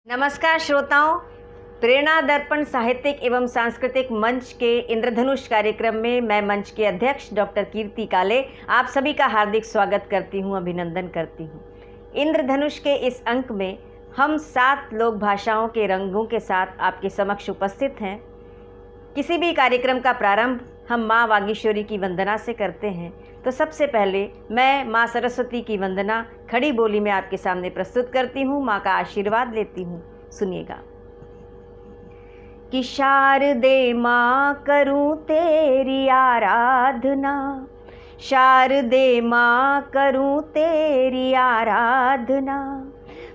नमस्कार श्रोताओं, प्रेरणा दर्पण साहित्यिक एवं सांस्कृतिक मंच के इंद्रधनुष कार्यक्रम में मैं मंच के अध्यक्ष डॉक्टर कीर्ति काले आप सभी का हार्दिक स्वागत करती हूं, अभिनंदन करती हूं। इंद्रधनुष के इस अंक में हम 7 लोक भाषाओं के रंगों के साथ आपके समक्ष उपस्थित हैं। किसी भी कार्यक्रम का प्रारंभ हम माँ वागीश्वरी की वंदना से करते हैं, तो सबसे पहले मैं माँ सरस्वती की वंदना खड़ी बोली में आपके सामने प्रस्तुत करती हूँ, माँ का आशीर्वाद लेती हूँ। सुनिएगा। कि शारदे माँ करूँ तेरी आराधना, शारदे माँ करूँ तेरी आराधना,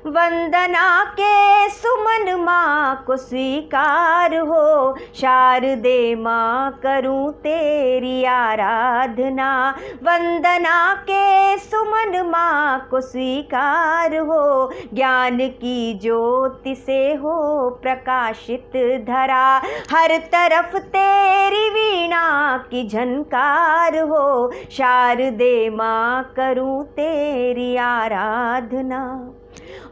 वंदना के सुमन माँ को स्वीकार हो, शारदे माँ करूँ तेरी आराधना, वंदना के सुमन माँ को स्वीकार हो, ज्ञान की ज्योति से हो प्रकाशित धरा, हर तरफ तेरी वीणा की झनकार हो, शारदे माँ करूँ तेरी आराधना।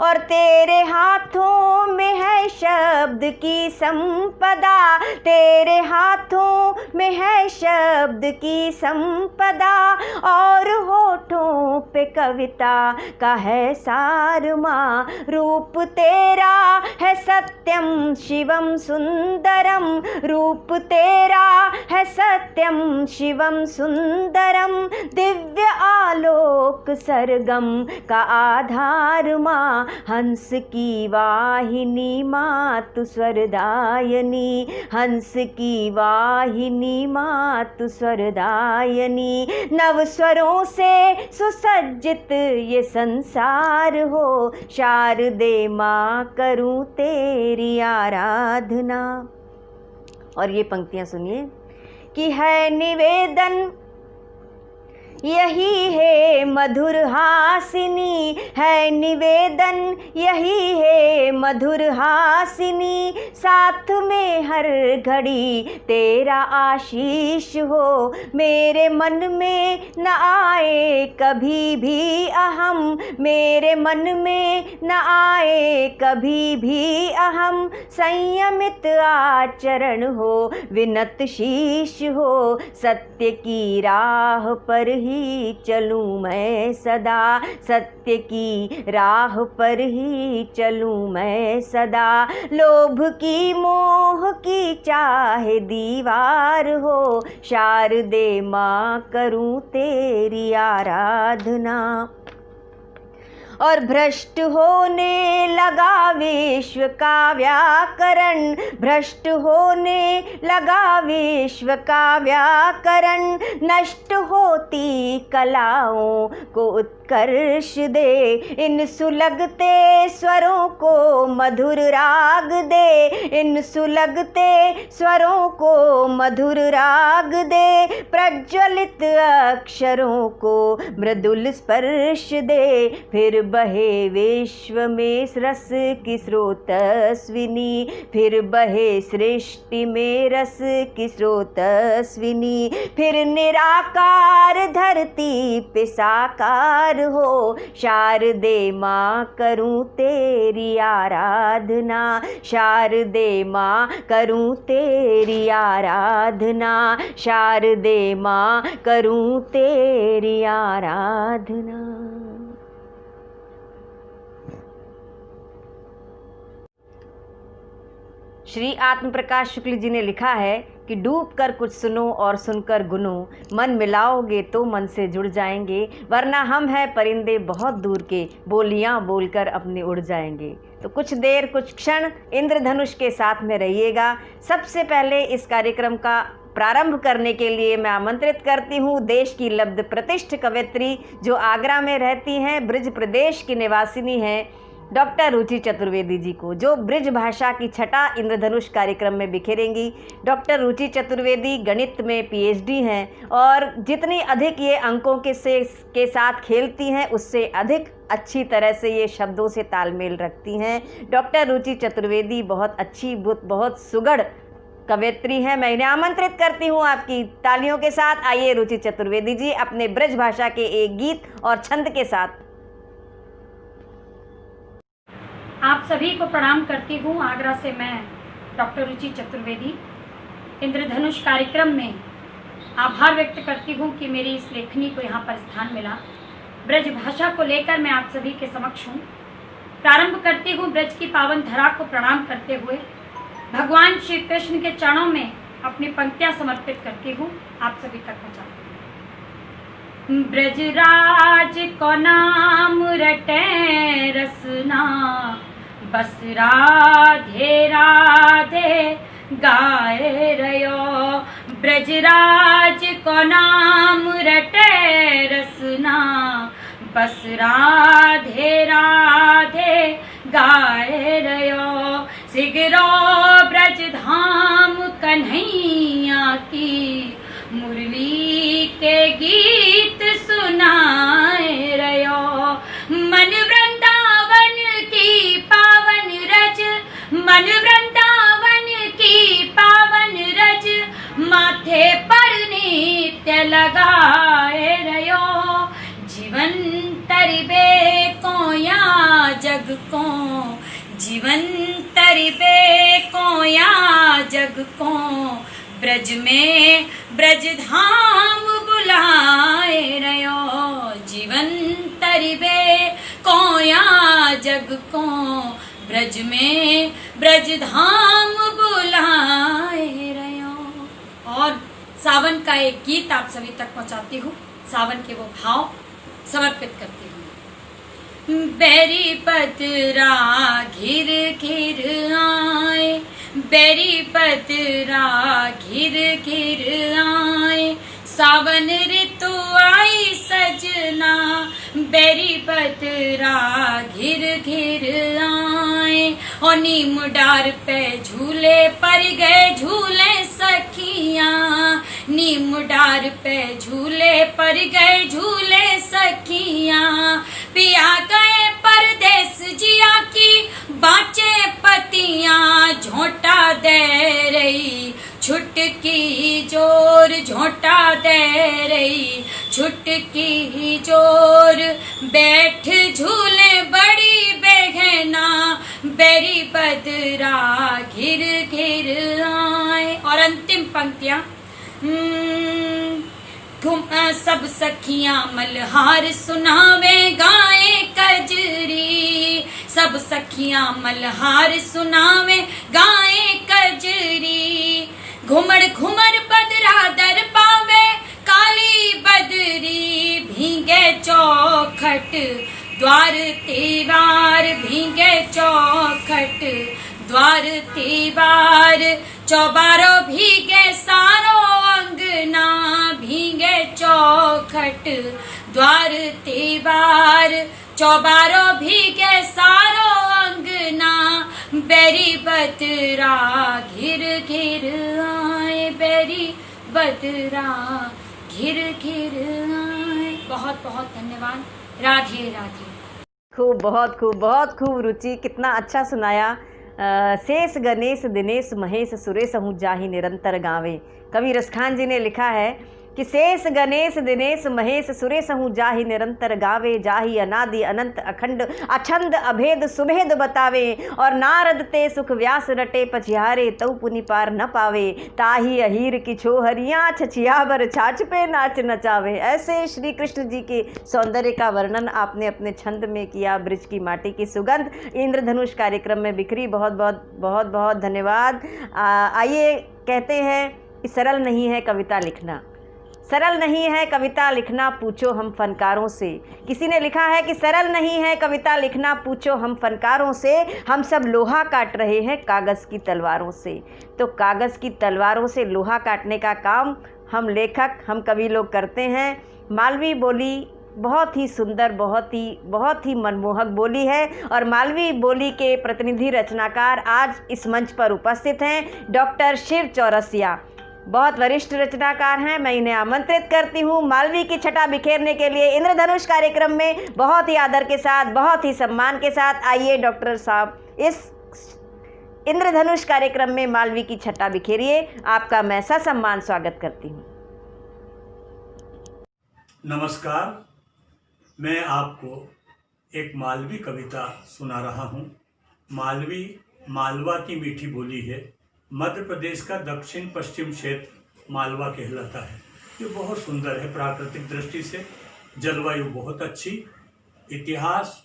और तेरे हाथों में है शब्द की संपदा, तेरे हाथों में है शब्द की संपदा, और होठों पे कविता का है सार माँ, रूप तेरा है सत्यम शिवम सुंदरम, रूप तेरा है सत्यम शिवम सुंदरम, दिव्य आलोक सरगम का आधार माँ, हंस की वाहिनी माँ तू स्वरदायनी, हंस की वाहिनी माँ तू स्वरदायनी, नव स्वरों से सुसज्जित ये संसार हो, शारदे माँ करूँ तेरी आराधना। और ये पंक्तियाँ सुनिए। कि है निवेदन यही है मधुर हासिनी, है निवेदन यही है मधुर हासिनी, साथ में हर घड़ी तेरा आशीष हो, मेरे मन में न आए कभी भी अहम, मेरे मन में न आए कभी भी अहम, संयमित आचरण हो विनत शीश हो, सत्य की राह पर ही चलूं मैं सदा, सत्य की राह पर ही चलूं मैं सदा, लोभ की मोह की चाहे दीवार हो, शारदे माँ करूं तेरी आराधना। और भ्रष्ट होने लगा विश्व का व्याकरण, भ्रष्ट होने लगा विश्व का व्याकरण, नष्ट होती कलाओं को उत्कर्ष दे, इन सुलगते स्वरों को मधुर राग दे, इन सुलगते स्वरों को मधुर राग दे, प्रज्वलित अक्षरों को मृदुल स्पर्श दे, फिर बहे विश्व में रस की स्रोतस्विनी, फिर बहे सृष्टि में रस की स्रोतस्विनी, फिर निराकार धरती पे साकार हो, शारदे माँ करूँ तेरी आराधना, शारदे माँ करूँ तेरी आराधना, शारदे माँ करूँ तेरी आराधना। श्री आत्म प्रकाश शुक्ल जी ने लिखा है कि डूब कर कुछ सुनो और सुनकर गुनो, मन मिलाओगे तो मन से जुड़ जाएंगे, वरना हम हैं परिंदे बहुत दूर के, बोलियां बोलकर अपने उड़ जाएंगे। तो कुछ देर कुछ क्षण इंद्रधनुष के साथ में रहिएगा। सबसे पहले इस कार्यक्रम का प्रारंभ करने के लिए मैं आमंत्रित करती हूँ देश की लब्ध प्रतिष्ठ कवयित्री जो आगरा में रहती हैं, ब्रिज प्रदेश की निवासिनी हैं, डॉक्टर रुचि चतुर्वेदी जी को, जो ब्रिज भाषा की छठा इंद्रधनुष कार्यक्रम में बिखेरेंगी। डॉक्टर रुचि चतुर्वेदी गणित में पीएचडी हैं और जितनी अधिक ये अंकों के साथ खेलती हैं उससे अधिक अच्छी तरह से ये शब्दों से तालमेल रखती हैं। डॉक्टर रुचि चतुर्वेदी बहुत अच्छी, बहुत सुगढ़ कवयित्री हैं। मैं इन्हें आमंत्रित करती हूँ आपकी तालियों के साथ। आइए रुचि चतुर्वेदी जी अपने ब्रज भाषा के एक गीत और छंद के साथ। आप सभी को प्रणाम करती हूँ। आगरा से मैं डॉक्टर रुचि चतुर्वेदी इंद्रधनुष कार्यक्रम में आभार व्यक्त करती हूँ कि मेरी इस लेखनी को यहाँ पर स्थान मिला। ब्रज भाषा को लेकर मैं आप सभी के समक्ष हूँ। प्रारंभ करती हूँ ब्रज की पावन धरा को प्रणाम करते हुए भगवान श्री कृष्ण के चरणों में अपनी पंक्तियाँ समर्पित करती हूँ, आप सभी तक पहुँचाती हूँ। ब्रजराज को नाम रटे रसना, बस राधे राधे गाए रयो। ब्रजराज को नाम रटे रसना, बस राधे राधे गाए रयो। सिगरो ब्रज धाम कन्हैया की, मुरली के गीत सुनाए रयो। मन वृंदावन की पावन रज, मन वृंदावन की पावन रज, माथे पर नित्य लगाए रयो। जीवन तरिबे को या जग को, जीवन तरिबे को या जग को, ब्रज में ब्रज धाम बुलाए रयो। जीवन तरिबे को या जग को, ब्रज में ब्रज धाम बुलाए रयो। और सावन का एक गीत आप सभी तक पहुंचाती हूँ, सावन के वो भाव समर्पित करती हूँ। बेरी पतरा घिर घिर आए, बेरी पतरा घिर घिर आए, सावन ऋतु आई सजना। बेरी पतरा घिर घिर आए, और नीम डार पे झूले पर गए झूले सखियाँ। नीम डार पे झूले पर गए झूले सखियाँ। पिया गए परदेस जिया की बाँचे पतियाँ। झोंटा दे रही छुटकी जोर, झोंटा दे रही छुटकी जोर। बैठ झूले बड़ी बेगना, बेरी बदरा घिर घिर आए। और अंतिम पंक्तियाँ। सब सखियां मल्हार सुनावे गाए कजरी, सब सखियां मल्हार सुनावे गाए कजरी। घुमड़ घुमड़ बदरा दर पावे काली बदरी, भीगे चौखट द्वार तिवार, भीगे चौखट द्वार तिवार। चौबारो भीगे सारो अंगना, भीगे चौखट द्वार तिवार। चौबारो भीगे सारो अंगना, बेरी बदरा घिर घिर आए, बेरी बदरा घिर घिर आए। बहुत बहुत धन्यवाद। राधे राधे। बहुत खूब रुचि, कितना अच्छा सुनाया। शेष गणेश दिनेश महेश सुरेश हूँ जाहि निरंतर गावे। कवि रसखान जी ने लिखा है कि शेष गणेश दिनेश महेश सुरेश हूँ जाहि निरंतर गावे। जाहि अनादि अनंत अखंड अछंद अभेद सुभेद बतावे। और नारद ते सुख व्यास रटे पछिहारे, तऊ पुनि पार न पावे। ताहि अहीर की छोहरियाँ छछियावर छाछ पे नाच नचावे। ऐसे श्री कृष्ण जी के सौंदर्य का वर्णन आपने अपने छंद में किया। ब्रिज की माटी की सुगंध इंद्रधनुष कार्यक्रम में बिखरी। बहुत बहुत धन्यवाद। आइए कहते हैं कि सरल नहीं है कविता लिखना, सरल नहीं है कविता लिखना, पूछो हम फनकारों से। किसी ने लिखा है कि सरल नहीं है कविता लिखना, पूछो हम फनकारों से। हम सब लोहा काट रहे हैं कागज़ की तलवारों से। तो कागज़ की तलवारों से लोहा काटने का काम हम लेखक, हम कवि लोग करते हैं। मालवी बोली बहुत ही सुंदर, बहुत ही मनमोहक बोली है। और मालवी बोली के प्रतिनिधि रचनाकार आज इस मंच पर उपस्थित हैं डॉक्टर शिव चौरसिया, बहुत वरिष्ठ रचनाकार हैं। मैं इन्हें आमंत्रित करती हूँ मालवी की छटा बिखेरने के लिए इंद्रधनुष कार्यक्रम में। बहुत ही आदर के साथ, बहुत ही सम्मान के साथ आइए डॉक्टर साहब, इस इंद्रधनुष कार्यक्रम में मालवी की छटा बिखेरिए। आपका मैं ससम्मान स्वागत करती हूँ। नमस्कार, मैं आपको एक मालवी कविता सुना रहा हूँ। मालवी मालवा की मीठी बोली है। मध्य प्रदेश का दक्षिण पश्चिम क्षेत्र मालवा कहलाता है। ये बहुत सुंदर है प्राकृतिक दृष्टि से, जलवायु बहुत अच्छी, इतिहास,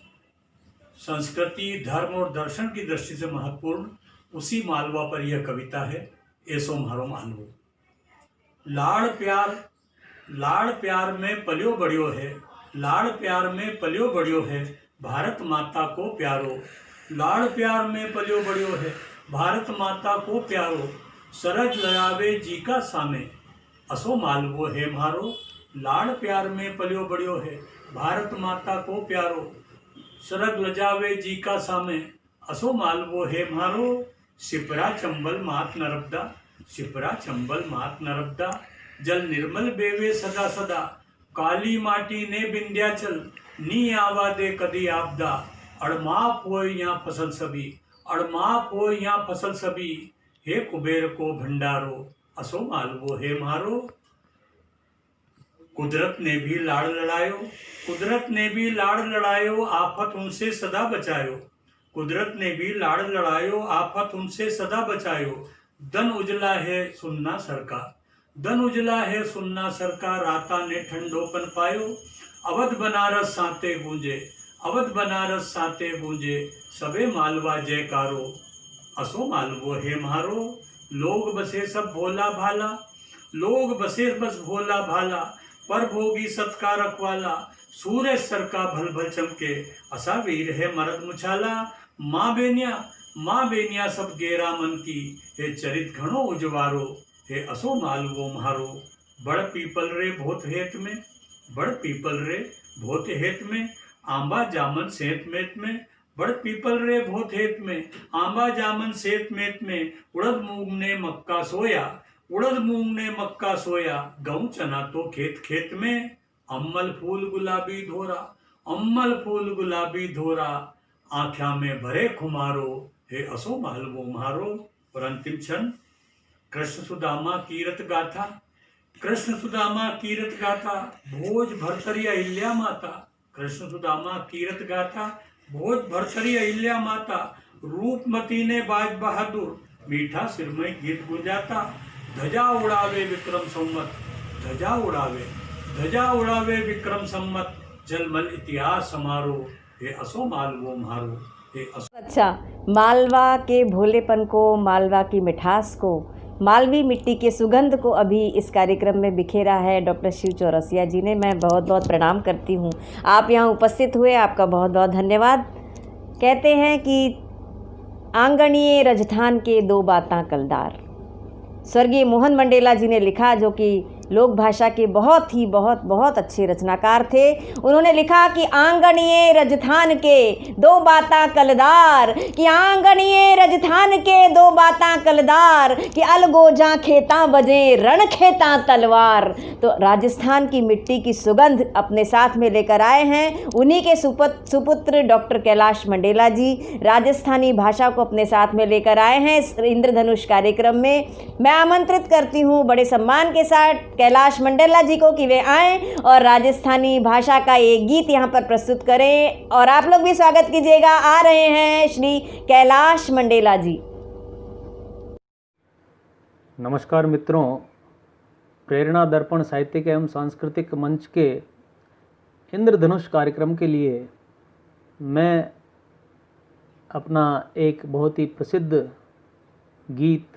संस्कृति, धर्म और दर्शन की दृष्टि से महत्वपूर्ण, उसी मालवा पर यह कविता है। ऐसो म्हारो मालवो। लाड़ प्यार में पलियो बड़ियो है, लाड़ प्यार में पलियो बड़ियो है, भारत माता को प्यारो। लाड़ प्यार में पलियो बड़ियो है, भारत माता को प्यारो, सरज लगावे जी का सामे, असो मालवो है म्हारो। लाड़ प्यार में पलियो बड़ियो है, भारत माता को प्यारो, सरग लजावे जी का सामे, असो मालवो है म्हारो। शिप्रा चंबल मात नर्मदा, शिप्रा चंबल मात नर्मदा, जल निर्मल बेवे सदा सदा, काली माटी ने विंध्याचल, नी आवा दे कदी आपदा, अड़माप हो यहाँ फसल सभी, अड़माप हो यहाँ फसल सभी, हे कुबेर को भंडारो, असो मालवो है म्हारो। कुदरत ने भी लाड़ लड़ायो, कुदरत ने भी लाड़ लड़ायो, आफत उनसे सदा बचायो, कुदरत ने भी लाड़ लड़ायो, आफत उनसे सदा बचायो। दन उजला है सुन्ना सरका, दन उजला है सुन्ना सरका, राता ने ठंडोपन पायो, अवध बनारस साते गूंजे, अवध बनारस साते गूंजे, सबे मालवा जयकारो, असो मालवो है म्हारो। लोग बसे सब भोला भाला, लोग बसे बस भोला भाला, पर भोगी सत्कार रखवाला, सूरज सर का भल भल चमके, असा वीर है मरद मुछाला। माँ बेनिया सब गेरा मन की, हे चरित घणो उजवारो, हे असो मालवो म्हारो। बड़ पीपल रे भोत हेत में, बड़ पीपल रे भोत हेत में, आंबा जामन सेत मेत में, बड़ पीपल रे भोत हेत में, आंबा जामन सेत मेत में, उड़द मूंग ने मक्का सोया, उड़द मूंग ने मक्का सोया, गऊ चना तो खेत खेत में, अम्मल फूल गुलाबी धोरा, अम्मल फूल गुलाबी धोरा, आँख्या में भरे खुमारो, हे असो मालवो म्हारो। और अंतिम क्षण, कृष्ण सुदामा कीरत गाथा, कृष्ण सुदामा कीरत गाथा, भोज भरतरी अहिल्या माता, कृष्ण सुदामा कीरत गाथा, भोज भरतरी अहिल्या माता, रूपमती ने बाज बहादुर, मीठा सिरमय गीत गुंजाता, ध्वजा उड़ावे विक्रम संवत, ध्वजा उड़ावे विक्रम संवत, जलमल इतिहास समारो, हे असो मालवो म्हारो, हे असो। अच्छा, मालवा के भोलेपन को, मालवा की मिठास को, मालवी मिट्टी के सुगंध को अभी इस कार्यक्रम में बिखेरा है डॉक्टर शिव चौरसिया जी ने। मैं बहुत बहुत प्रणाम करती हूँ, आप यहाँ उपस्थित हुए, आपका बहुत बहुत धन्यवाद। कहते हैं कि आंगणीय रजथान के दो बातां कलदार, स्वर्गीय मोहन मंडेला जी ने लिखा, जो कि लोक भाषा के बहुत अच्छे रचनाकार थे। उन्होंने लिखा कि आंगणीय रजथान के दो बातां कलदार, कि आंगणीय रजथान के दो बातां कलदार, कि अलगोजा खेतां बजे रण खेतां तलवार। तो राजस्थान की मिट्टी की सुगंध अपने साथ में लेकर आए हैं उन्हीं के सुपुत्र डॉक्टर कैलाश मंडेला जी। राजस्थानी भाषा को अपने साथ में लेकर आए हैं इस इंद्रधनुष कार्यक्रम में। मैं आमंत्रित करती हूँ बड़े सम्मान के साथ कैलाश मंडेला जी को कि वे आएँ और राजस्थानी भाषा का एक गीत यहाँ पर प्रस्तुत करें। और आप लोग भी स्वागत कीजिएगा। आ रहे हैं श्री कैलाश मंडेला जी। नमस्कार मित्रों, प्रेरणा दर्पण साहित्यिक एवं सांस्कृतिक मंच के इंद्रधनुष कार्यक्रम के लिए मैं अपना एक बहुत ही प्रसिद्ध गीत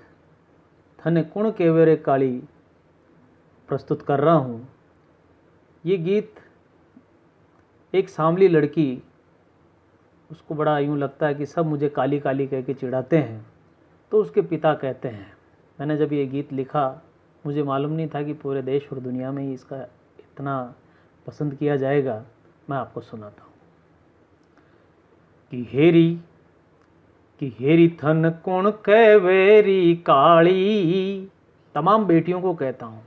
थने कुण केवेरे काली प्रस्तुत कर रहा हूँ। ये गीत एक सांवली लड़की, उसको बड़ा यूँ लगता है कि सब मुझे काली काली कह के चिढ़ाते हैं, तो उसके पिता कहते हैं। मैंने जब ये गीत लिखा, मुझे मालूम नहीं था कि पूरे देश और दुनिया में ही इसका इतना पसंद किया जाएगा। मैं आपको सुनाता हूँ कि हेरी थन कुण केवेरी काली। तमाम बेटियों को कहता हूँ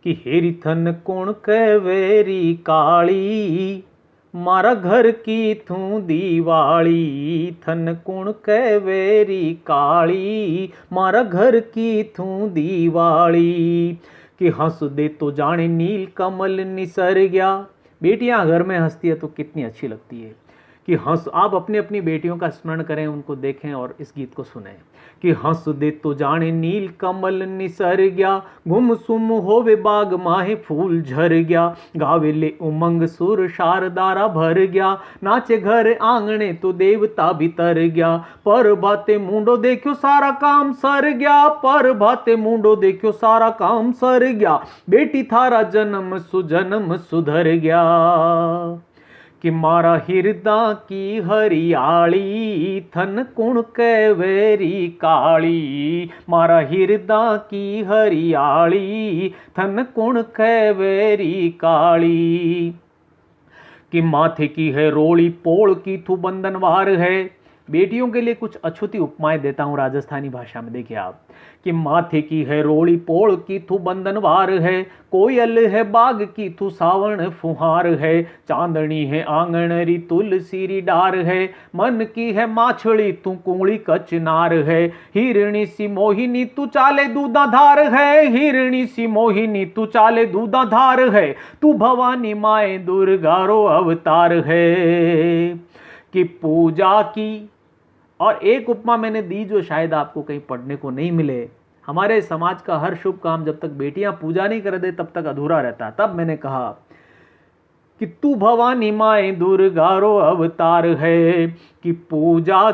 कि हेरी थन कुण केवेरी काली, मारा घर की थू दीवाली। थन कुण केवेरी काली, मारा घर की थू दीवाली। कि हंस दे तो जाने नील कमल निसर गया। बेटियां घर में हंसती है तो कितनी अच्छी लगती है। कि हंस, आप अपनी अपनी बेटियों का स्मरण करें, उनको देखें और इस गीत को सुने कि हंस दे तो जाने नील कमल निसर गया, गुम सुम होवे बाग माहे फूल झर गया, गावे ले उमंग सुर शारदारा भर गया, नाचे घर आंगणे तो देवता भीतर गया, पर भाते मुंडो देखो सारा काम सर गया, पर भाते मुंडो देखो सारा काम सर गया, बेटी थारा जन्म सुजन्म सुधर गया, कि मारा हिरदा की हरियाली थन कुण कैवेरी काली, मारा हिरदा की हरियाली थन कुण कैवेरी काली, कि माथे की है रोड़ी पोड़ की थू बंधनवार है। बेटियों के लिए कुछ अछूती उपमाएं देता हूं राजस्थानी भाषा में, देखिए आप, कि माथे की है रोड़ी पोड़ की थू बंधनवार है, कोयल है बाग की थू सावण फुहार है, चांदनी है आंगनरी तुलसी री डार है, मन की है माछड़ी तू कुंगली कचनार है, हिरणी सी मोहिनी तू चाले दूधाधार है, हिरणी सी मोहिनी तू चाले दूधाधार है, तू भवानी माए दुर्गारो अवतार है, कि पूजा की। और एक उपमा मैंने दी जो शायद आपको कहीं पढ़ने को नहीं मिले, हमारे समाज का हर शुभ काम जब तक बेटियां पूजा नहीं कर दे तब तक अधूरा रहता। तब मैंने कहा कि तू भवानी माए दुर्गारो अवतार है, कि पूजा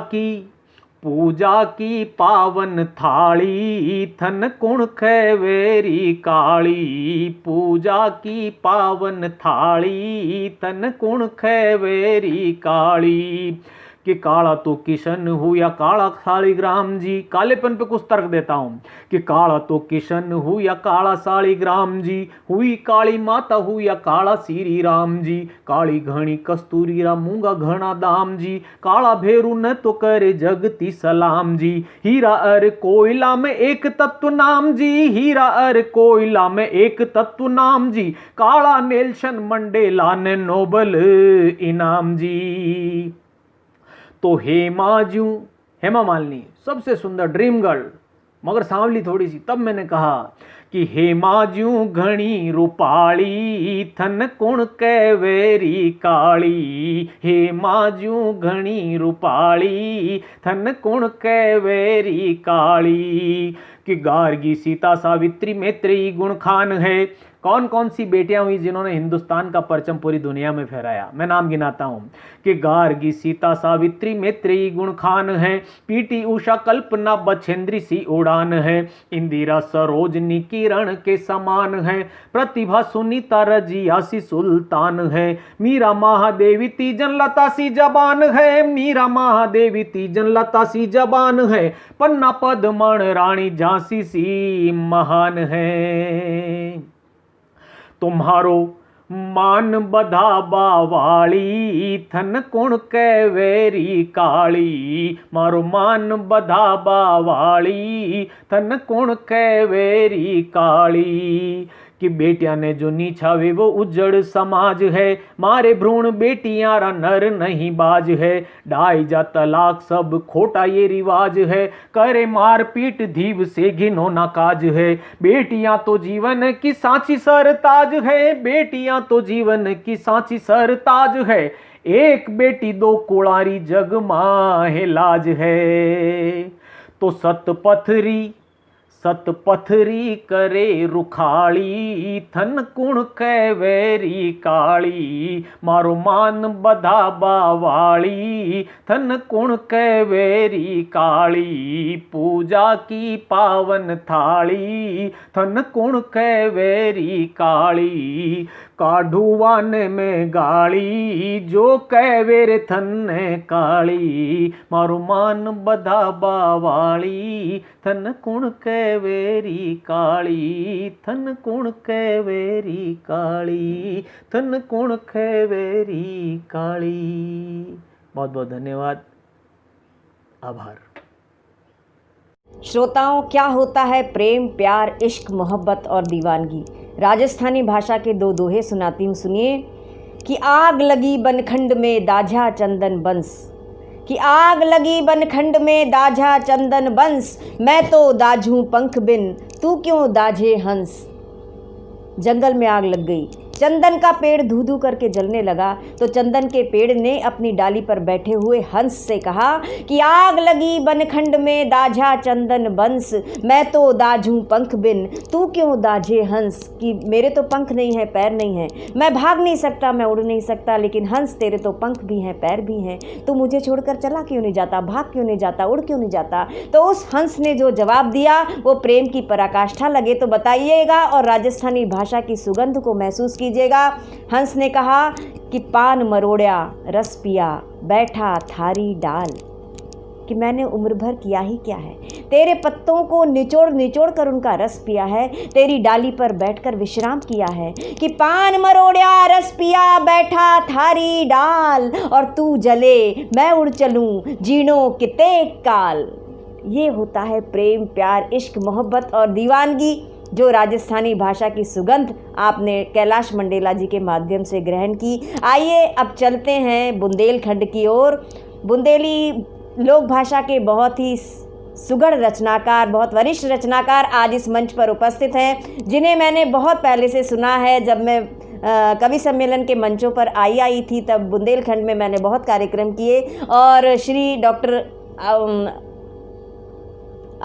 की पावन थाली थन कुण कैवेरी काली, पूजा की पावन थाली थन कुण कैवेरी काली, कि काला तो किशन हो या काला शालिग्राम जी, कालेपन पे कुछ तर्क देता हूं, कि काला तो किशन हो या काला शालिग्राम जी, हुई काली माता हो या काला श्री राम जी, काली घनी कस्तूरी रा मूंगा घना दाम जी, काला भेरू न तो करे जगती सलाम जी, हीरा अर कोयला में एक तत्व नाम जी, हीरा अर कोयला में एक तत्व नाम जी, काला नेल्सन मंडेला ने नोबल इनाम जी। तो हेमा मालिनी सबसे सुंदर ड्रीम गर्ल, मगर सांवली थोड़ी सी। तब मैंने कहा कि हेमा ज्यों घनी रूपाली थन कुण कैवेरी काली, हेमा ज्यों घनी रूपाली थन कुण कैवेरी काली, कि गार्गी सीता सावित्री मैत्रेयी गुण खान है। कौन कौन सी बेटियां हुई जिन्होंने हिंदुस्तान का परचम पूरी दुनिया में फहराया, मैं नाम गिनाता हूं, कि गार्गी सीता सावित्री मैत्रेयी गुण खान है, पीटी उषा कल्पना बछेंद्री सी उड़ान है, इंदिरा सरोजनी किरण के समान है, प्रतिभा सुनीता रजिया सी सुल्तान है, मीरा महादेवी तीजन लता सी जबान है, मीरा महादेवी तीजन लता सी जबान है, पन्ना पद्मण रानी झांसी सी महान है। तुम्हारो मान बधा बावाली थन कुण कैवेरी काली, मारो मान बधा बावाली थन कुण कैवेरी काली, कि बेटियां ने जो नीछावे वो उज्जड़ समाज है, मारे भ्रूण बेटियां रा नर नहीं बाज है, डाई जा तलाक सब खोटा ये रिवाज है, करे मार पीट धीव से घिनौना काज है, बेटियां तो जीवन की सांची सरताज है, बेटियां तो जीवन की सांची सरताज है, एक बेटी दो कुड़ारी जग माहे लाज है। तो सतपथरी करे रुखाड़ी थन कुण कैवेरी काली, मारो मान बधा बावाली थन कुण कैवेरी काली, पूजा की पावन थाली थन कुण कैवेरी काली, काढ़ुवान में गाली जो कैवेरे थन काली, मारो मान बधा बावाली थन कुण कैवेरी काली, थन कुण कैवेरी काली, थन कुण कैवेरी काली। बहुत बहुत धन्यवाद, आभार। श्रोताओं, क्या होता है प्रेम, प्यार, इश्क, मोहब्बत और दीवानगी। राजस्थानी भाषा के दो दोहे सुनाती हूँ, सुनिए। कि आग लगी बनखंड में दाझा चंदन बंस, कि आग लगी बनखंड में दाझा चंदन बंस, मैं तो दाझूं पंख बिन तू क्यों दाझे हंस। जंगल में आग लग गई, चंदन का पेड़ धू धू करके जलने लगा तो चंदन के पेड़ ने अपनी डाली पर बैठे हुए हंस से कहा कि आग लगी बनखंड में दाझा चंदन बंस, मैं तो दाझूं पंख बिन तू क्यों दाझे हंस। कि मेरे तो पंख नहीं है, पैर नहीं है, मैं भाग नहीं सकता, मैं उड़ नहीं सकता, लेकिन हंस तेरे तो पंख भी हैं, पैर भी हैं, तू मुझे छोड़कर चला क्यों नहीं जाता, भाग क्यों नहीं जाता, उड़ क्यों नहीं जाता। तो उस हंस ने जो जवाब दिया वो प्रेम की पराकाष्ठा लगे तो बताइएगा और राजस्थानी भाषा की सुगंध को महसूस कीजिएगा। हंस ने कहा कि पान मरोड़या रस पिया बैठा थारी डाल, कि मैंने उम्र भर किया ही क्या है, तेरे पत्तों को निचोड़ निचोड़ कर उनका रस पिया है, तेरी डाली पर बैठकर विश्राम किया है। कि पान मरोड़या रस पिया बैठा थारी डाल, और तू जले मैं उड़ चलूं जीणो किते काल। ये होता है प्रेम, प्यार, इश्क, मोहब्बत और दीवानगी, जो राजस्थानी भाषा की सुगंध आपने कैलाश मंडेला जी के माध्यम से ग्रहण की। आइए अब चलते हैं बुंदेलखंड की ओर। बुंदेली लोक भाषा के बहुत ही सुगढ़ रचनाकार, बहुत वरिष्ठ रचनाकार आज इस मंच पर उपस्थित हैं, जिन्हें मैंने बहुत पहले से सुना है। जब मैं कवि सम्मेलन के मंचों पर आई थी तब बुंदेलखंड में मैंने बहुत कार्यक्रम किए, और श्री डॉक्टर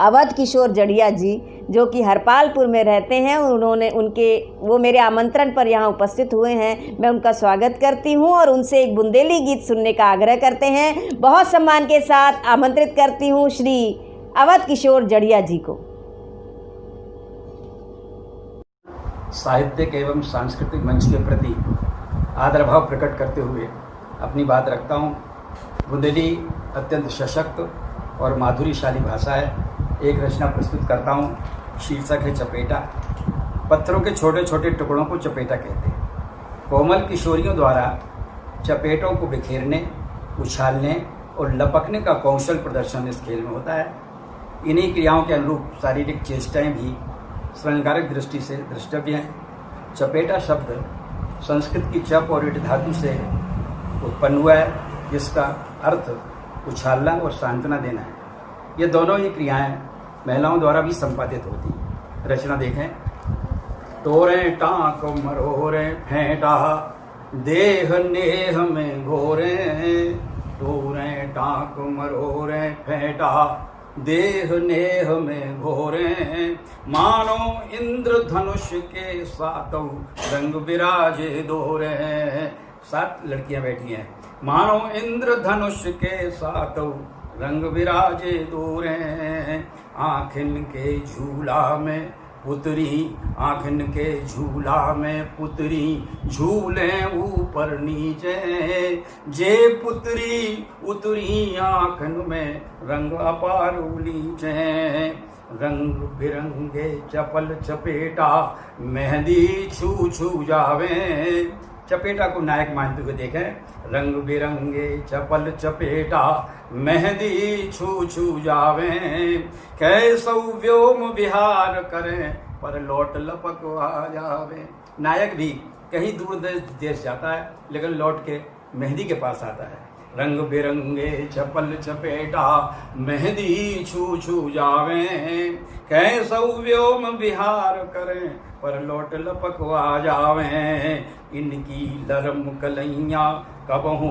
अवध किशोर जड़िया जी जो कि हरपालपुर में रहते हैं, वो मेरे आमंत्रण पर यहाँ उपस्थित हुए हैं। मैं उनका स्वागत करती हूँ और उनसे एक बुंदेली गीत सुनने का आग्रह करते हैं। बहुत सम्मान के साथ आमंत्रित करती हूँ श्री अवध किशोर जड़िया जी को। साहित्यिक एवं सांस्कृतिक मंच के प्रति आदर भाव प्रकट करते हुए अपनी बात रखता हूँ। बुंदेली अत्यंत सशक्त और माधुरीशाली भाषा है। एक रचना प्रस्तुत करता हूँ, शीर्षक है चपेटा। पत्थरों के छोटे छोटे टुकड़ों को चपेटा कहते हैं। कोमल किशोरियों द्वारा चपेटों को बिखेरने, उछालने और लपकने का कौशल प्रदर्शन इस खेल में होता है। इन्हीं क्रियाओं के अनुरूप शारीरिक चेष्टाएं भी श्रृंगारिक दृष्टि से द्रष्टव्य हैं। चपेटा शब्द संस्कृत की चप और इट धातु से उत्पन्न हुआ है, जिसका अर्थ उछालना और सांत्वना देना है। ये दोनों ही क्रियाएं महिलाओं द्वारा भी संपादित होती हैं। रचना देखें। तोरे टाँक मरोरे फेंटा देह नेह में घोरे, तोरे टाँक मरोरे फेंटा देह नेह में घोरे, मानो इंद्र धनुष के सातों रंग विराजे दोरे। 7 लड़कियां बैठी हैं। मानो इंद्र धनुष के सातों रंग विराजे दोरे, आँखिन के झूला में पुतरी, आँखिन के झूला में पुतरी, झूले ऊपर नीचे, जे पुतरी उतरी आँखिन में रंग अपार उलीचे। रंग बिरंगे चपल चपेटा मेहंदी छू छू जावे। चपेटा को नायक मानते हुए देखें। रंग बिरंगे चपल चपेटा मेहंदी छू छू जावे, कैसौ व्योम विहार करें पर लौट लपक आ जावे। नायक भी कहीं दूर देश जाता है लेकिन लौट के मेहंदी के पास आता है। रंग बिरंगे चपल चपेटा मेहंदी छू छू जावे, कैसौ व्योम विहार करें पर लौट लपक आ जावे। इनकी लरम कलैया कबहू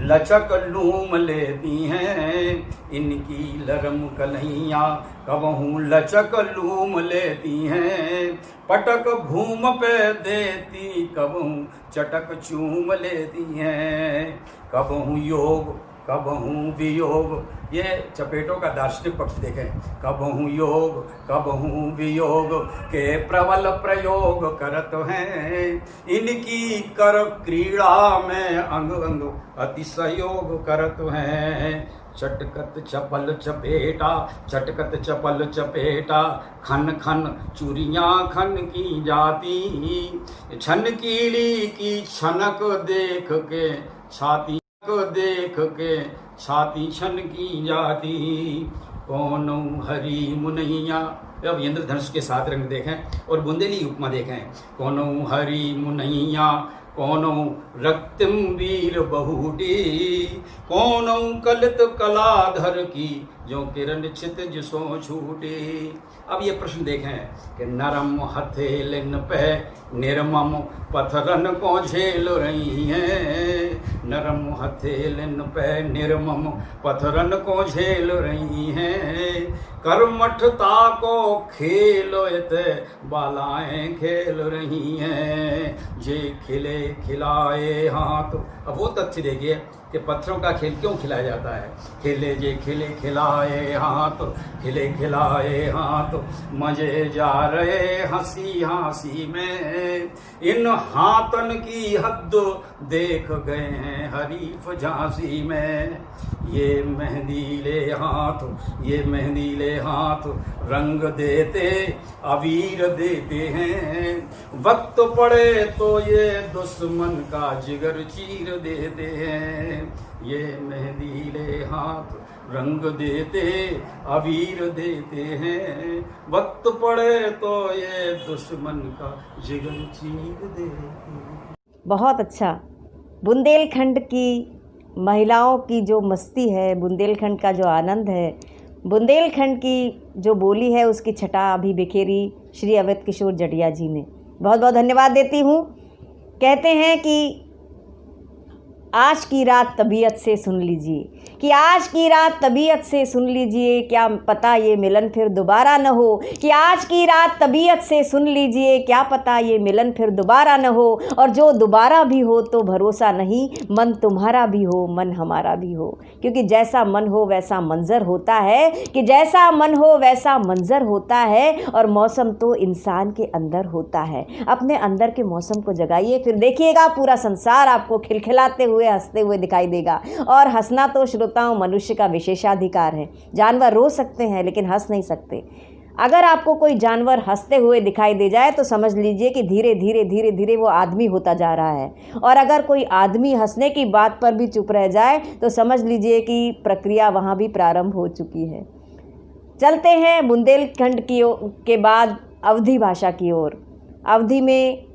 लचक लूम लेती हैं, इनकी लरम कलैया कबहू लचक लूम लेती हैं, पटक भूम पे देती कबहू चटक चूम लेती हैं। कबहू योग कबहू वियोग, ये चपेटों का दार्शनिक पक्ष देखें। कबहू योग कबहू वियोग के प्रबल प्रयोग करत हैं, इनकी कर क्रीड़ा में अंग अंग अतिशयोग करत हैं। चटकत चपल चपेटा चटकत चपल चपेटा, खन खन चूड़ियाँ खन की जाती, छन कीली की छनक देख के छाती देख के छाती छन की जाती। कौन हरी मुनैया, अब इंद्रधनुष के 7 रंग देखें और बुंदेली उपमा देखें। कौन हरी मुनैया कौनौ रक्तिम वीर बहुटी, कौनौ कलित कलाधर की, जो किरण क्षितिज सो छूटे। अब ये प्रश्न देखें कि नरम हथेलिन पे निर्मम पत्थरन को झेल रही हैं, नरम हथेलिन पे निर्मम पत्थरन को झेल रही हैं, कर्मठता को खेलोत बालाएं खेल रही हैं, जे खिले खिलाए हाथ। अब वो तथ्य देखिए कि पत्थरों का खेल क्यों खिलाया जाता है। खेले जे खिले खिलाए हाथ, खिले खिलाए हाथ, मजे जा रहे हंसी हंसी में, इन हाथन की हद देख गए हैं हरीफ झांसी में। ये मेहंदीले हाथ, ये मेहंदीले हाथ, रंग देते अबीर देते हैं, वक्त पड़े तो ये दुश्मन का जिगर चीर देते हैं। ये मेहंदीले हाथ रंग देते अबीर देते हैं, वक्त पड़े तो ये दुश्मन का जिगर चीर देते हैं। बहुत अच्छा। बुंदेलखंड की महिलाओं की जो मस्ती है, बुंदेलखंड का जो आनंद है, बुंदेलखंड की जो बोली है, उसकी छटा अभी बिखेरी श्री अवध किशोर जटिया जी ने। बहुत बहुत धन्यवाद देती हूँ। कहते हैं कि आज की रात तबीयत से सुन लीजिए, कि आज की रात तबीयत से सुन लीजिए, क्या पता ये मिलन फिर दोबारा न हो। कि आज की रात तबीयत से सुन लीजिए, क्या पता ये मिलन फिर दोबारा न हो। और जो दोबारा भी हो तो भरोसा नहीं, मन तुम्हारा भी हो मन हमारा भी हो। क्योंकि जैसा मन हो वैसा मंजर होता है, कि जैसा मन हो वैसा मंजर होता है। और मौसम तो इंसान के अंदर होता है। अपने अंदर के मौसम को जगाइए, फिर देखिएगा पूरा संसार आपको खिलखिलाते हुए हंसते हुए दिखाई देगा। और हंसना तो श्रोताओं मनुष्य का विशेषाधिकार है। जानवर रो सकते हैं लेकिन हंस नहीं सकते। अगर आपको कोई जानवर हंसते हुए दिखाई दे जाए तो समझ लीजिए कि धीरे धीरे धीरे धीरे वो आदमी होता जा रहा है। और अगर कोई आदमी हंसने की बात पर भी चुप रह जाए तो समझ लीजिए कि प्रक्रिया वहाँ भी प्रारंभ हो चुकी है। चलते हैं बुंदेलखंड के बाद अवधी भाषा की ओर। अवधी में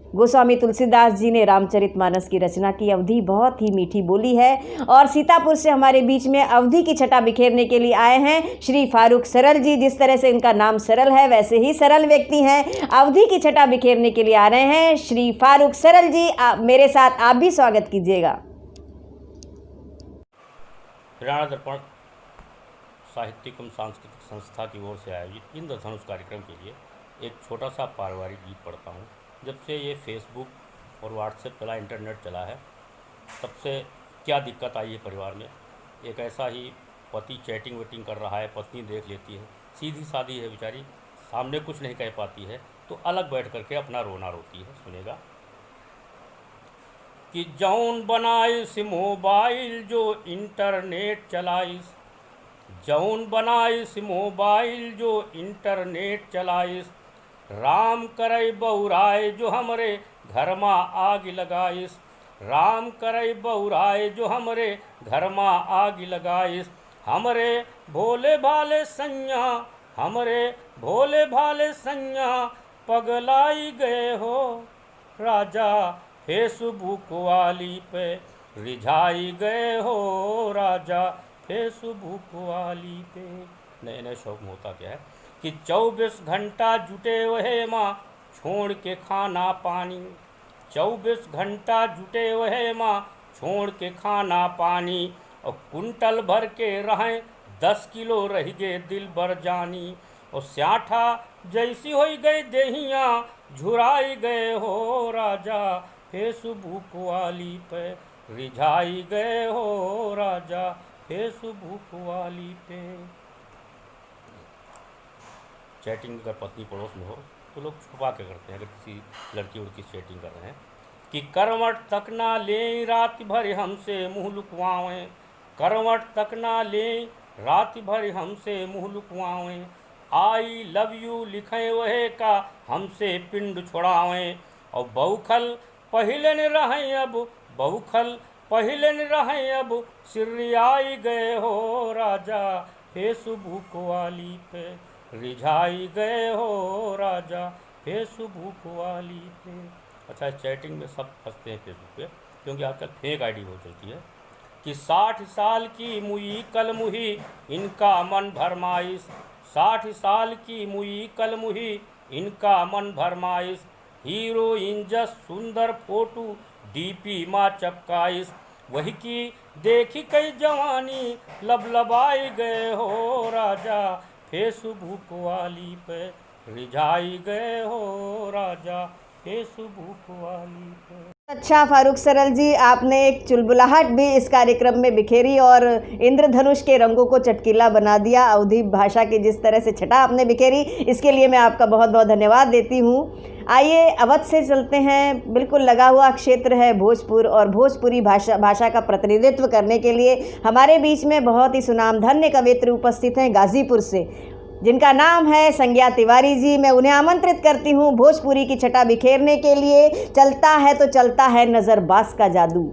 गोस्वामी तुलसीदास जी ने रामचरितमानस की रचना की। अवधी बहुत ही मीठी बोली है। और सीतापुर से हमारे बीच में अवधी की छटा बिखेरने के लिए आए हैं श्री फारूक सरल जी। जिस तरह से इनका नाम सरल है वैसे ही सरल व्यक्ति हैं। अवधी की छटा बिखेरने के लिए आ रहे हैं श्री फारूक सरल जी। मेरे साथ आप भी स्वागत कीजिएगा। प्रेरणा दर्पण साहित्यिक एवं सांस्कृतिक संस्था की ओर से आयोजित इंद्रधनुष कार्यक्रम के लिए एक छोटा सा पारिवारिक गीत पढ़ता हूँ। जब से ये फेसबुक और व्हाट्सएप चला, इंटरनेट चला है, तब से क्या दिक्कत आई है परिवार में। एक ऐसा ही पति चैटिंग वेटिंग कर रहा है, पत्नी देख लेती है, सीधी सादी है बेचारी, सामने कुछ नहीं कह पाती है तो अलग बैठ करके अपना रोना रोती है। सुनेगा कि जौन बनाइस मोबाइल जो इंटरनेट चलाइस, जौन बनाइस मोबाइल जो इंटरनेट चलाइस, राम करई बहुराय जो हमरे घर मा आग लगाइस, राम करई बहुराय जो हमरे घर मा आग लगाइस। हमरे भोले भाले सैया, हमरे भोले भाले सैया, पगलाई गए हो राजा फेसबुक वाली पे, रिझाई गए हो राजा फेसबुक वाली पे। नए नए शौक में होता क्या है कि 24 घंटा जुटे वहे माँ छोड़ के खाना पानी, 24 घंटा जुटे वहे माँ छोड़ के खाना पानी। और कुंटल भर के रहें 10 किलो रह गए दिल भर जानी। और स्याठा जैसी हो गए देहिया, झुराई गए हो राजा फेसबुक वाली पे, रिझाई गए हो राजा फेसबुक वाली पे। चैटिंग अगर पत्नी पड़ोस में हो तो लोग छुपा के करते हैं। अगर किसी लड़की उड़की चैटिंग कर रहे हैं कि करवट तक ना ले रात भर हमसे मुँह लुकवावें, करवट तक ना ले रात भर हमसे मुँह लुकवावें। आई लव यू लिखें वहे का हमसे पिंड छुड़ावें। और बहुखल पहले न रहें अब, बहुखल पहले न रहें अब, सिरियाई गए हो राजा फेसबुक वाली पे, रिझाई गए हो राजा फेसबुक वाली पे। अच्छा, चैटिंग में सब फंसते हैं फेसबुक पे, क्योंकि आजकल फेक आईडी बहुत चलती है कि 60 साल की मुई कल मुही इनका मन भरमाइश, 60 साल की मुई कल मुही इनका मन भरमाइश, हीरोइन जस सुंदर फोटो डीपी माँ चपकाइश, वही की देखी कई जवानी लबलबाई गए हो राजा, फेसबुक वाली पे रिझाई गए हो राजा, फेसबुक वाली पे। अच्छा फारूक सरल जी, आपने एक चुलबुलाहट भी इस कार्यक्रम में बिखेरी और इंद्रधनुष के रंगों को चटकीला बना दिया। अवधी भाषा की जिस तरह से छटा आपने बिखेरी, इसके लिए मैं आपका बहुत बहुत धन्यवाद देती हूँ। आइए अवध से चलते हैं। बिल्कुल लगा हुआ क्षेत्र है भोजपुर, और भोजपुरी भाषा का प्रतिनिधित्व करने के लिए हमारे बीच में बहुत ही सुनामधन्य कवियत्री उपस्थित हैं गाज़ीपुर से, जिनका नाम है संज्ञा तिवारी जी। मैं उन्हें आमंत्रित करती हूँ भोजपुरी की छटा बिखेरने के लिए। चलता है तो चलता है नज़रबाज का जादू।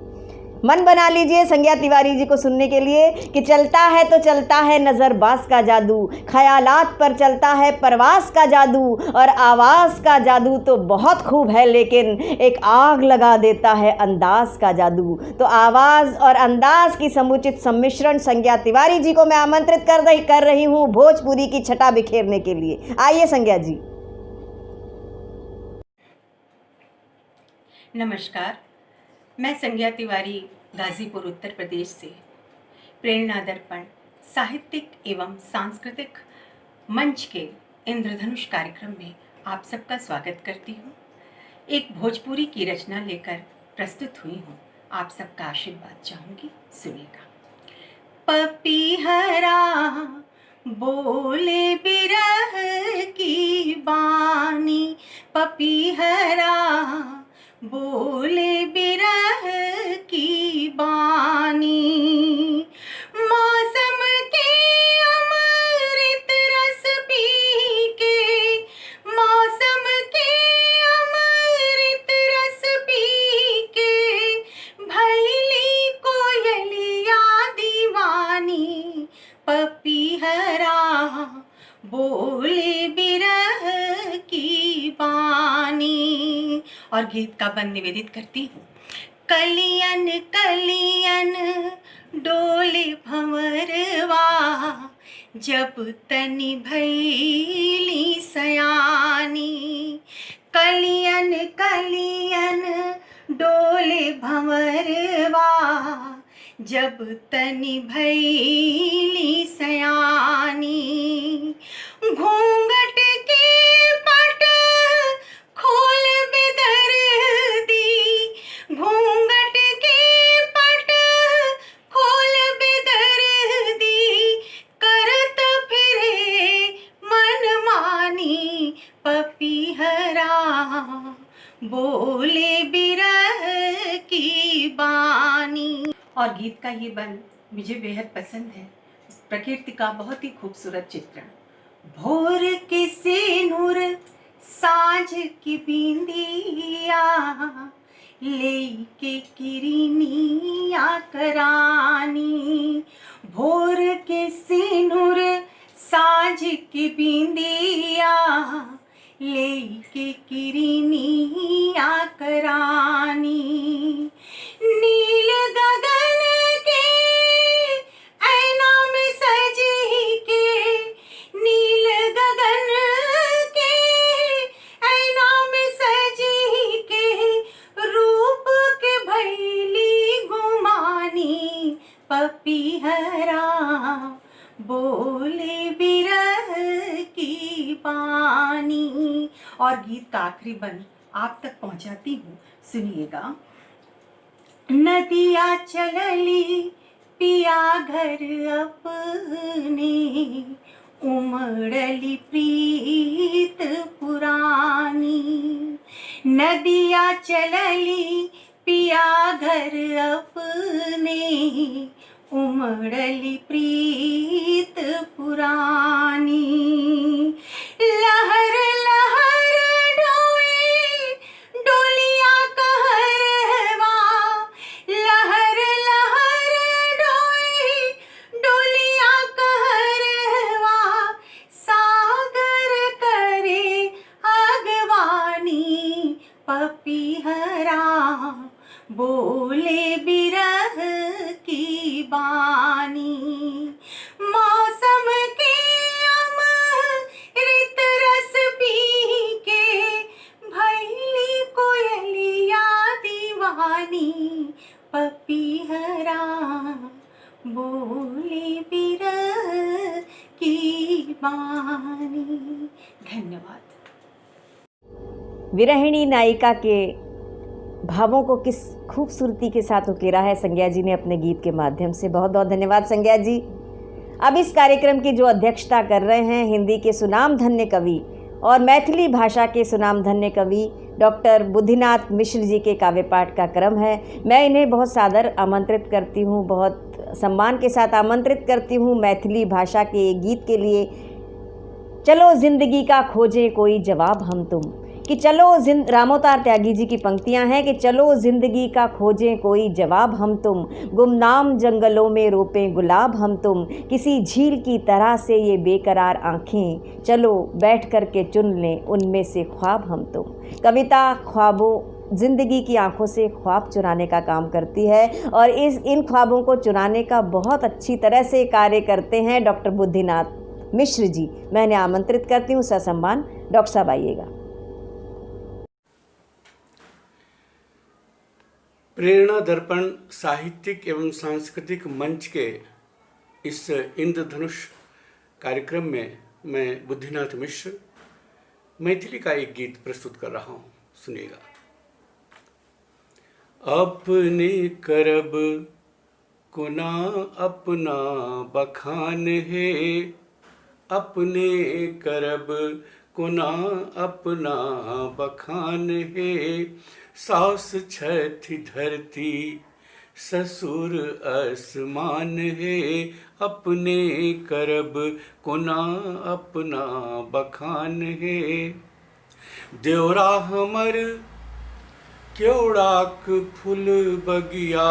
मन बना लीजिए संज्ञा तिवारी जी को सुनने के लिए कि चलता है तो चलता है नज़रबाज का जादू, ख्यालात पर चलता है परवास का जादू, और आवाज़ का जादू तो बहुत खूब है लेकिन एक आग लगा देता है अंदाज़ का जादू। तो आवाज़ और अंदाज़ की समुचित सम्मिश्रण संज्ञा तिवारी जी को मैं आमंत्रित कर रही हूँ भोजपुरी की छटा बिखेरने के लिए। आइए संज्ञा जी। नमस्कार, मैं संज्ञा तिवारी गाज़ीपुर उत्तर प्रदेश से प्रेरणा दर्पण साहित्यिक एवं सांस्कृतिक मंच के इंद्रधनुष कार्यक्रम में आप सबका स्वागत करती हूँ। एक भोजपुरी की रचना लेकर प्रस्तुत हुई हूँ, आप सबका आशीर्वाद चाहूँगी, सुनिएगा। पपीहरा बोले बिरह की बानी, पपीहरा बोले बिरह की बानी, मौसम के अमृत रस पी के, मौसम के अमृत रस पी के, भैली कोयलिया दीवानी, पपीहरा बोले बिरह की बानी। और गीत का बंद निवेदित करती हूँ। कलियन कलियन डोले भंवरवा, जब तनि भैली सयानी, कलियन कलियन डोले भंवरवा, जब तनि भैली सयानी, घूंघट के पट खोल बेदर्दी, घूंघट के पट खोल बेदर्दी, करत फिरे मनमानी, पपीहरा बोले बिरह की बानी। और गीत का ये बंद मुझे बेहद पसंद है। प्रकृति का बहुत ही खूबसूरत चित्रण। भोर के सिनुर साँझ की बिंदिया, लेके किरनिया करानी, भोर के सिनुर साँझ की बिंदिया, लेके किरनिया करानी, नील गगन के ऐना में सजी के, नील गगन के ऐना में सजी के, रूप के भैली गुमानी, पपीहरा बोले बिरह की बानी। और गीत का आखिरी बंद आप तक पहुंचाती हूँ, सुनिएगा। नदिया चलली पिया घर अपने, उमड़ली प्रीत पुरानी, नदिया चलली पिया घर अपने, उमड़ली प्रीत पुरानी, लहर लहर ढोए डोलिया कहरवा, लहर लहर ढोए डोलिया कहरवा, सागर करे अगवानी, पपीहरा बोले बिरह की बानी, मौसम के अमृत रस पी के भैली कोयलिया दीवानी, पपीहरा बोले बिरह की बानी। धन्यवाद। विरहिणी नायिका के भावों को किस खूबसूरती के साथ उकेरा है संज्ञा जी ने अपने गीत के माध्यम से। बहुत बहुत धन्यवाद संज्ञा जी। अब इस कार्यक्रम की जो अध्यक्षता कर रहे हैं हिंदी के सुनामधन्य कवि और मैथिली भाषा के सुनामधन्य कवि डॉक्टर बुद्धिनाथ मिश्र जी के काव्य पाठ का क्रम है। मैं इन्हें बहुत सादर आमंत्रित करती हूँ, बहुत सम्मान के साथ आमंत्रित करती हूँ मैथिली भाषा के एक गीत के लिए। चलो जिंदगी का खोजें कोई जवाब हम तुम, कि चलो रामोतार त्यागी जी की पंक्तियां हैं कि चलो जिंदगी का खोजें कोई जवाब हम तुम, गुमनाम जंगलों में रोपें गुलाब हम तुम, किसी झील की तरह से ये बेकरार आँखें, चलो बैठ कर के चुन लें उनमें से ख्वाब हम तुम। कविता ख्वाबों ज़िंदगी की आंखों से ख्वाब चुराने का काम करती है और इन ख्वाबों को चुराने का बहुत अच्छी तरह से कार्य करते हैं डॉक्टर बुद्धिनाथ मिश्र जी। मैं इन्हें आमंत्रित करती हूँ ससम्मान। डॉक्टर साहब आइएगा। प्रेरणा दर्पण साहित्यिक एवं सांस्कृतिक मंच के इस इंद्रधनुष कार्यक्रम में मैं बुद्धिनाथ मिश्र मैथिली का एक गीत प्रस्तुत कर रहा हूँ, सुनिएगा। अपने करब कुना अपना बखान है, अपने करब कुना अपना बखान है, सास छथि धरती ससुर आसमान है, अपने करब कुना अपना बखान है। देवरा हमर केवड़ाक फूल बगिया,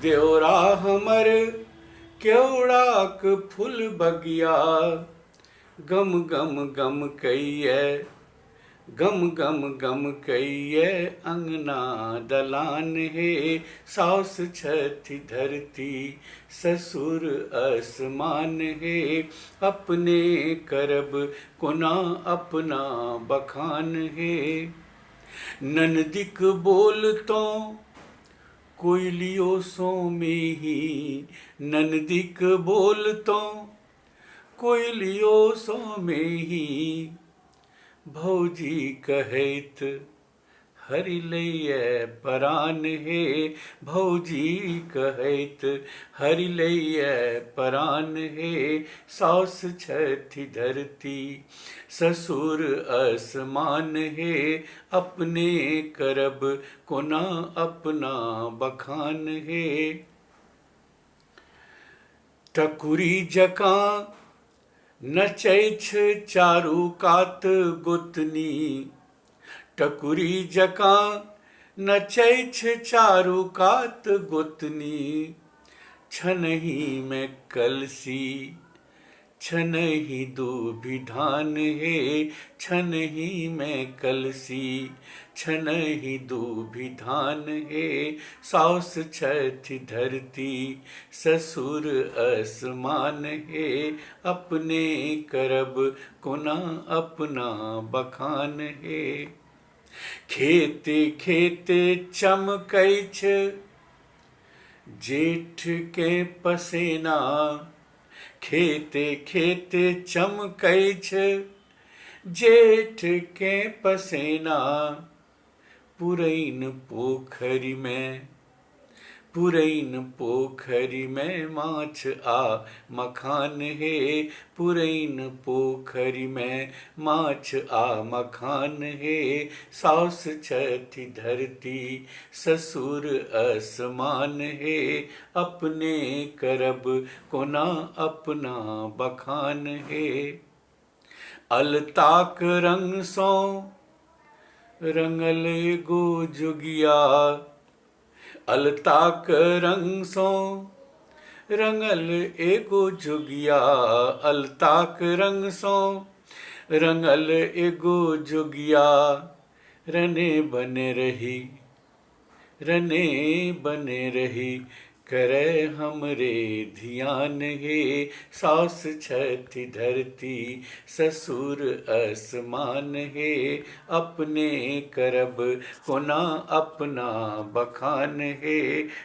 देवरा हमर केवड़ाक फूल बगिया, गम गम गम कइए, गम गम गम कइए अंगना दलान है, सास छथि धरती ससुर आसमान है, अपने करब कुना अपना बखान है। ननदिक बोलतों कोयलियों सो में ही, ननदिक बोलतों कोयलियों सो में ही, भौजी कहैत हरि लैये परान है, भौजी कहैत हरि लैये परान है, सास छथि धरती ससुर आसमान है, अपने करब कोना अपना बखान है। टकुरी जकाँ नचैछ चारू कात गोतनी, टकुरी जकाँ नचैछ चारू कात गोतनी, छनहि में कलसी छनहि दूभी धान है, छनहि में कलसी छनहि दूभी धान है, सास छथि धरती ससुर आसमान है, अपने करब कोना अपना बखान है। खेते खेते चमकैछ जेठ के पसेना, खेते खेते चमकैछ जेठ के पसेना, पुरैन पोखरी में, पुरैन पोखरी में माछ आ मखान है, पुरैन पोखरी में माछ आ मखान है, सास छथि धरती ससुर आसमान है, अपने करब कोना अपना बखान है। अलताक रंग सो रंगल एगो जोगिया, अलताक रंग सो रंगल एगो जोगिया, अलताक रंग सो रंगल एगो जोगिया, रने बने रही रने बने रही करे हमरे ध्यान हे। सास छठी धरती ससुर आसमान हे। अपने करब कोना अपना बखान हे।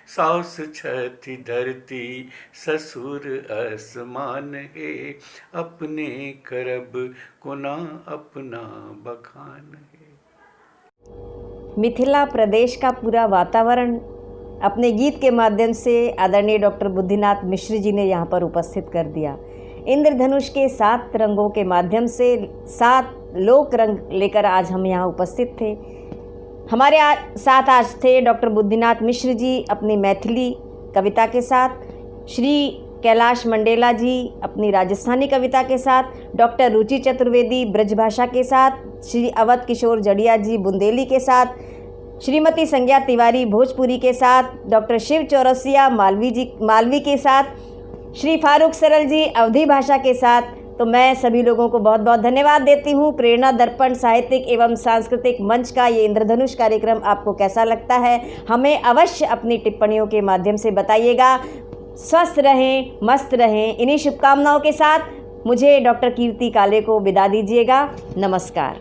सास छठी धरती ससुर आसमान हे। अपने करब कोना अपना बखान हे। मिथिला प्रदेश का पूरा वातावरण अपने गीत के माध्यम से आदरणीय डॉक्टर बुद्धिनाथ मिश्र जी ने यहाँ पर उपस्थित कर दिया। इंद्रधनुष के 7 रंगों के माध्यम से 7 लोक रंग लेकर आज हम यहाँ उपस्थित थे। हमारे साथ आज थे डॉक्टर बुद्धिनाथ मिश्र जी अपनी मैथिली कविता के साथ, श्री कैलाश मंडेला जी अपनी राजस्थानी कविता के साथ, डॉक्टर रुचि चतुर्वेदी ब्रजभाषा के साथ, श्री अवध किशोर जड़िया जी बुंदेली के साथ, श्रीमती संज्ञा तिवारी भोजपुरी के साथ, डॉक्टर शिव चौरसिया मालवी के साथ, श्री फारूक सरल जी अवधी भाषा के साथ। तो मैं सभी लोगों को बहुत बहुत धन्यवाद देती हूँ। प्रेरणा दर्पण साहित्यिक एवं सांस्कृतिक मंच का ये इंद्रधनुष कार्यक्रम आपको कैसा लगता है, हमें अवश्य अपनी टिप्पणियों के माध्यम से बताइएगा। स्वस्थ रहें, मस्त रहें, इन्हीं शुभकामनाओं के साथ मुझे डॉक्टर कीर्ति काले को विदा दीजिएगा। नमस्कार।